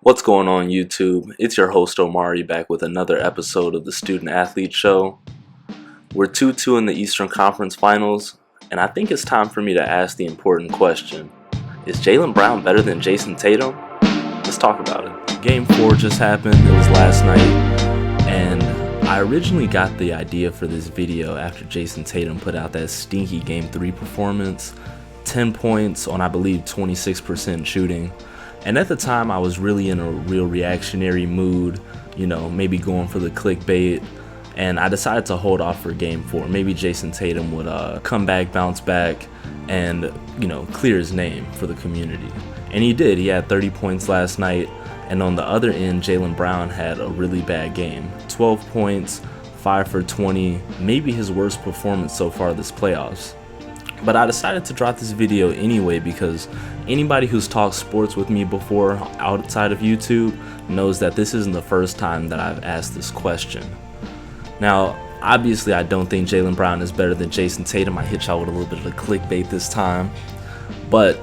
What's going on YouTube? It's your host Omari back with another episode of the Student Athlete Show. We're 2-2 in the Eastern Conference Finals, and I think it's time for me to ask the important question. Is Jaylen Brown better than Jayson Tatum? Let's talk about it. Game 4 just happened, it was last night, and I originally got the idea for this video after Jayson Tatum put out that stinky Game 3 performance, 10 points on I believe 26% shooting. And at the time, I was really in a real reactionary mood, maybe going for the clickbait. And I decided to hold off for Game 4. Maybe Jayson Tatum would come back, bounce back, and, clear his name for the community. And he did. He had 30 points last night. And on the other end, Jaylen Brown had a really bad game. 12 points, 5 for 20, maybe his worst performance so far this playoffs. But I decided to drop this video anyway because anybody who's talked sports with me before outside of YouTube knows that this isn't the first time that I've asked this question. Now, obviously I don't think Jaylen Brown is better than Jayson Tatum. I hit y'all with a little bit of a clickbait this time. But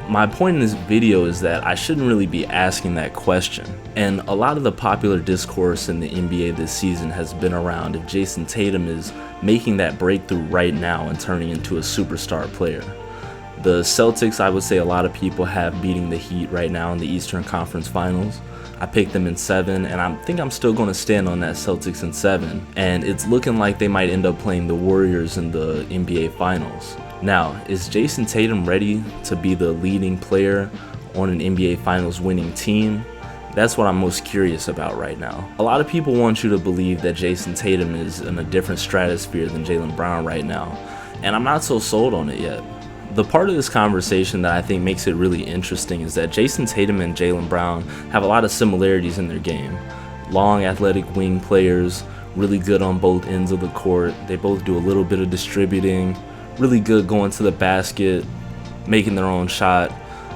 my point in this video is that I shouldn't really be asking that question. And a lot of the popular discourse in the NBA this season has been around if Jayson Tatum is making that breakthrough right now and turning into a superstar player. The Celtics, I would say a lot of people have beating the Heat right now in the Eastern Conference Finals. I picked them in 7, and I think I'm still going to stand on that Celtics in 7. And it's looking like they might end up playing the Warriors in the NBA Finals. Now, is Jayson Tatum ready to be the leading player on an NBA Finals winning team? That's what I'm most curious about right now. A lot of people want you to believe that Jayson Tatum is in a different stratosphere than Jaylen Brown right now, and I'm not so sold on it yet. The part of this conversation that I think makes it really interesting is that Jayson Tatum and Jaylen Brown have a lot of similarities in their game. Long, athletic wing players, really good on both ends of the court. They both do a little bit of distributing, really good going to the basket, making their own shot.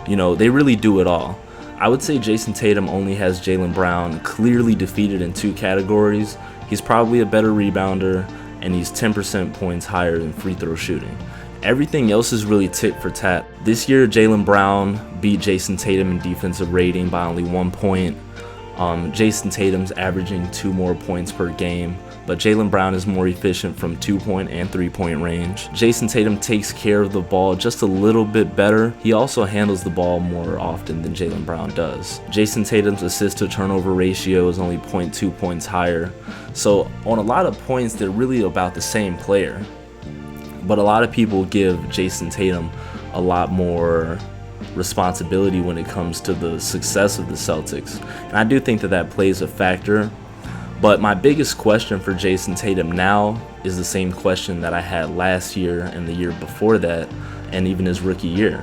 They really do it all. I would say Jayson Tatum only has Jaylen Brown clearly defeated in 2 categories. He's probably a better rebounder, and he's 10% points higher in free throw shooting. Everything else is really tit for tat. This year, Jaylen Brown beat Jayson Tatum in defensive rating by only 1 point. Jayson Tatum's averaging 2 more points per game, but Jaylen Brown is more efficient from 2-point and 3-point range. Jayson Tatum takes care of the ball just a little bit better. He also handles the ball more often than Jaylen Brown does. Jayson Tatum's assist to turnover ratio is only 0.2 points higher. So on a lot of points, they're really about the same player. But a lot of people give Jayson Tatum a lot more responsibility when it comes to the success of the Celtics. And I do think that plays a factor. But my biggest question for Jayson Tatum now is the same question that I had last year and the year before that, and even his rookie year.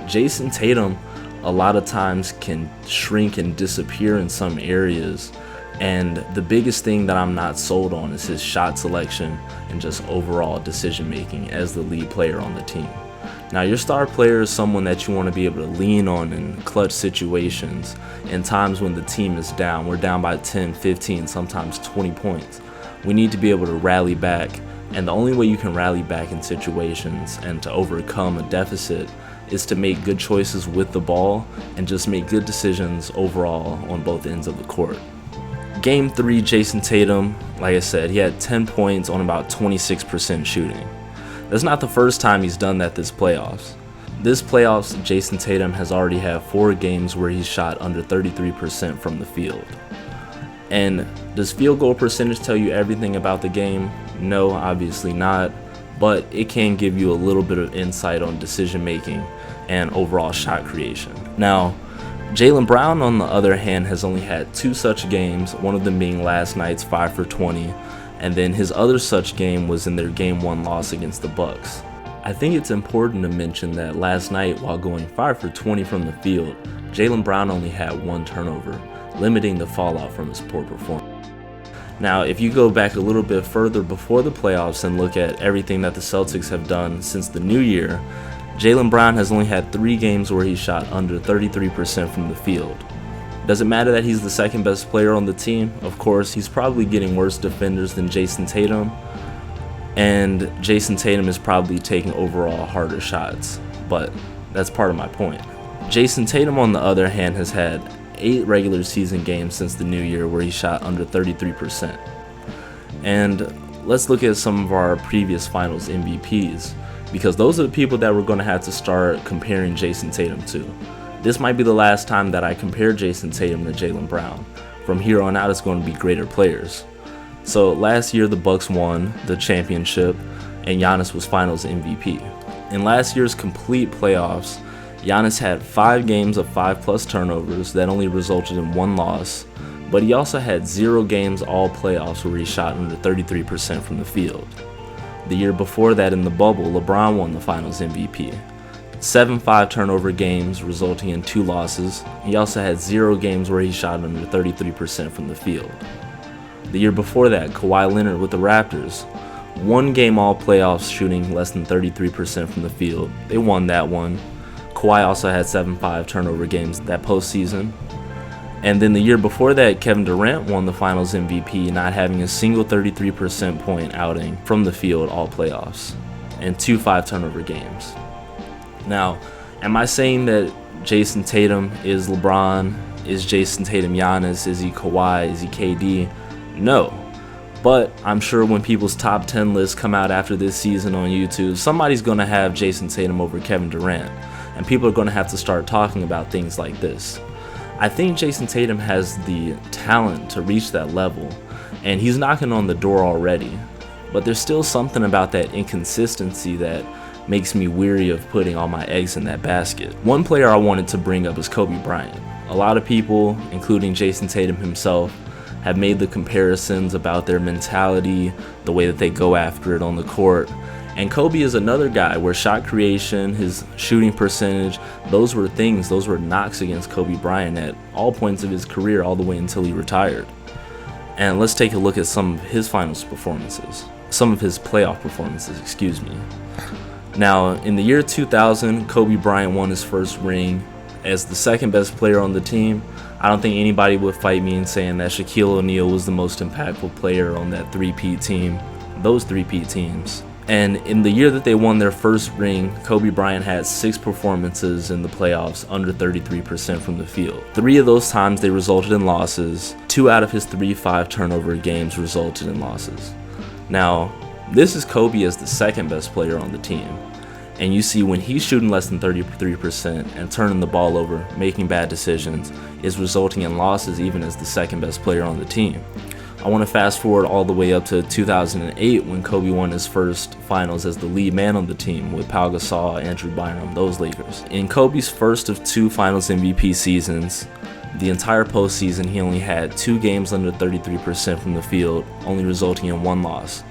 Jayson Tatum a lot of times can shrink and disappear in some areas, and the biggest thing that I'm not sold on is his shot selection and just overall decision making as the lead player on the team. Now, your star player is someone that you want to be able to lean on in clutch situations in times when the team is down. We're down by 10, 15, sometimes 20 points. We need to be able to rally back, and the only way you can rally back in situations and to overcome a deficit is to make good choices with the ball and just make good decisions overall on both ends of the court. Game 3, Jayson Tatum, like I said, he had 10 points on about 26% shooting. That's not the first time he's done that this playoffs. This playoffs, Jayson Tatum has already had 4 games where he's shot under 33% from the field. And does field goal percentage tell you everything about the game? No, obviously not, but it can give you a little bit of insight on decision making and overall shot creation. Now, Jaylen Brown, on the other hand, has only had 2 such games, one of them being last night's 5 for 20, and then his other such game was in their Game 1 loss against the Bucks. I think it's important to mention that last night, while going 5 for 20 from the field, Jaylen Brown only had 1 turnover, limiting the fallout from his poor performance. Now, if you go back a little bit further before the playoffs and look at everything that the Celtics have done since the new year, Jaylen Brown has only had 3 games where he shot under 33% from the field. Does it matter that he's the second best player on the team? Of course, he's probably getting worse defenders than Jayson Tatum, and Jayson Tatum is probably taking overall harder shots, but that's part of my point. Jayson Tatum, on the other hand, has had 8 regular season games since the new year where he shot under 33%. And let's look at some of our previous finals MVPs, because those are the people that we're going to have to start comparing Jayson Tatum to. This might be the last time that I compare Jayson Tatum to Jaylen Brown. From here on out, it's going to be greater players. So last year, the Bucks won the championship, and Giannis was finals MVP. In last year's complete playoffs, Giannis had 5 games of 5+ turnovers that only resulted in 1 loss, but he also had 0 games all playoffs where he shot under 33% from the field. The year before that, in the bubble, LeBron won the finals MVP. 7 5-turnover games resulting in 2 losses. He also had 0 games where he shot under 33% from the field. The year before that, Kawhi Leonard with the Raptors. 1 game all playoffs shooting less than 33% from the field. They won that one. Kawhi also had 7 5-turnover games that postseason. And then the year before that, Kevin Durant won the finals MVP, not having a single 33% point outing from the field all playoffs, and 2 5-turnover games. Now, am I saying that Jayson Tatum is LeBron? Is Jayson Tatum Giannis? Is he Kawhi? Is he KD? No. But I'm sure when people's top 10 lists come out after this season on YouTube, somebody's going to have Jayson Tatum over Kevin Durant, and people are going to have to start talking about things like this. I think Jayson Tatum has the talent to reach that level, and he's knocking on the door already, but there's still something about that inconsistency that makes me weary of putting all my eggs in that basket. One player I wanted to bring up is Kobe Bryant. A lot of people, including Jayson Tatum himself, have made the comparisons about their mentality, the way that they go after it on the court. And Kobe is another guy where shot creation, his shooting percentage, those were knocks against Kobe Bryant at all points of his career, all the way until he retired. And let's take a look at some of his finals performances, some of his playoff performances, excuse me. Now, in the year 2000, Kobe Bryant won his first ring as the second best player on the team. I don't think anybody would fight me in saying that Shaquille O'Neal was the most impactful player on that three-peat team, those three-peat teams. And in the year that they won their first ring, Kobe Bryant had 6 performances in the playoffs under 33% from the field. 3 of those times they resulted in losses. 2 out of his 3 5-turnover games resulted in losses. Now, this is Kobe as the second best player on the team. And you see when he's shooting less than 33% and turning the ball over, making bad decisions, is resulting in losses even as the second best player on the team. I want to fast forward all the way up to 2008 when Kobe won his first finals as the lead man on the team with Pau Gasol, Andrew Bynum, those Lakers. In Kobe's first of 2 finals MVP seasons, the entire postseason he only had 2 games under 33% from the field, only resulting in 1 loss.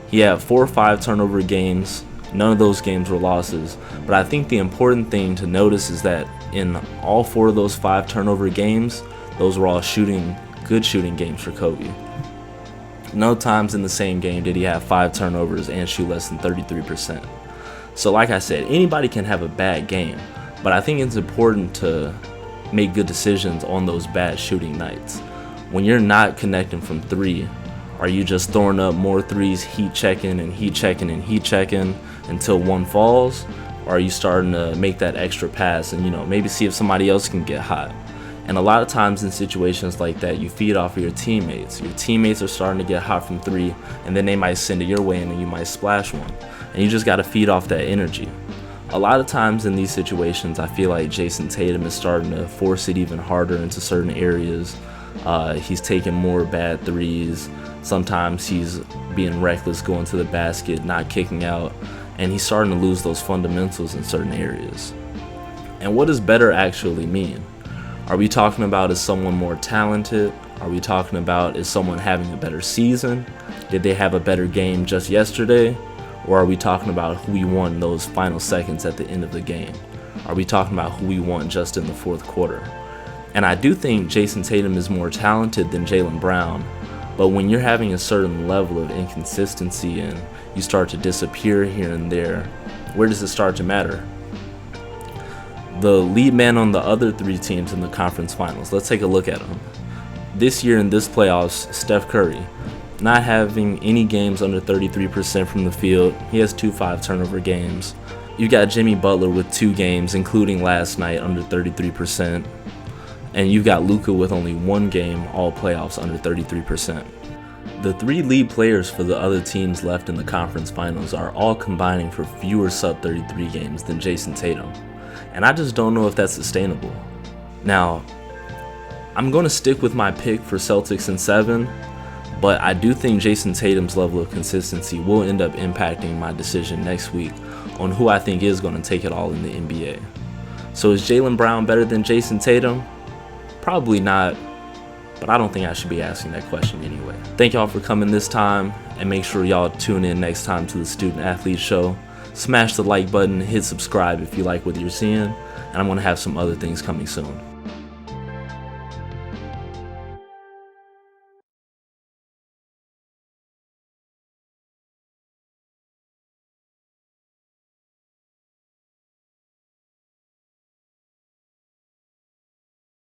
He had 4 5-turnover games. None of those games were losses, but I think the important thing to notice is that in all 4 of those 5-turnover games, those were all good shooting games for Kobe. No times in the same game did he have 5 turnovers and shoot less than 33%. So like I said, anybody can have a bad game, but I think it's important to make good decisions on those bad shooting nights. When you're not connecting from 3, are you just throwing up more threes, heat checking and heat checking and heat checking until one falls? Or are you starting to make that extra pass and, maybe see if somebody else can get hot? And a lot of times in situations like that, you feed off of your teammates. Your teammates are starting to get hot from 3, and then they might send it your way and then you might splash one. And you just got to feed off that energy. A lot of times in these situations, I feel like Jayson Tatum is starting to force it even harder into certain areas. He's taking more bad threes. Sometimes he's being reckless going to the basket, not kicking out, and he's starting to lose those fundamentals in certain areas. And what does better actually mean? Are we talking about is someone more talented? Are we talking about is someone having a better season? Did they have a better game just yesterday? Or are we talking about who we won those final seconds at the end of the game? Are we talking about who we won just in the 4th quarter? And I do think Jayson Tatum is more talented than Jaylen Brown, but when you're having a certain level of inconsistency and you start to disappear here and there, where does it start to matter? The lead man on the other 3 teams in the conference finals, let's take a look at them. This year in this playoffs, Steph Curry, not having any games under 33% from the field. He has 2 5-turnover games. You got Jimmy Butler with 2 games, including last night, under 33%. And you've got Luka with only one game all playoffs under 33%. The three lead players for the other teams left in the conference finals are all combining for fewer sub-33 games than Jayson Tatum, and I just don't know if that's sustainable. Now, I'm going to stick with my pick for Celtics in 7, but I do think Jayson Tatum's level of consistency will end up impacting my decision next week on who I think is going to take it all in the NBA. So is Jaylen Brown better than Jayson Tatum? Probably not. But I don't think I should be asking that question anyway. Thank y'all for coming this time, and make sure y'all tune in next time to the Student Athlete Show. Smash the like button, hit subscribe if you like what you're seeing, and I'm going to have some other things coming soon.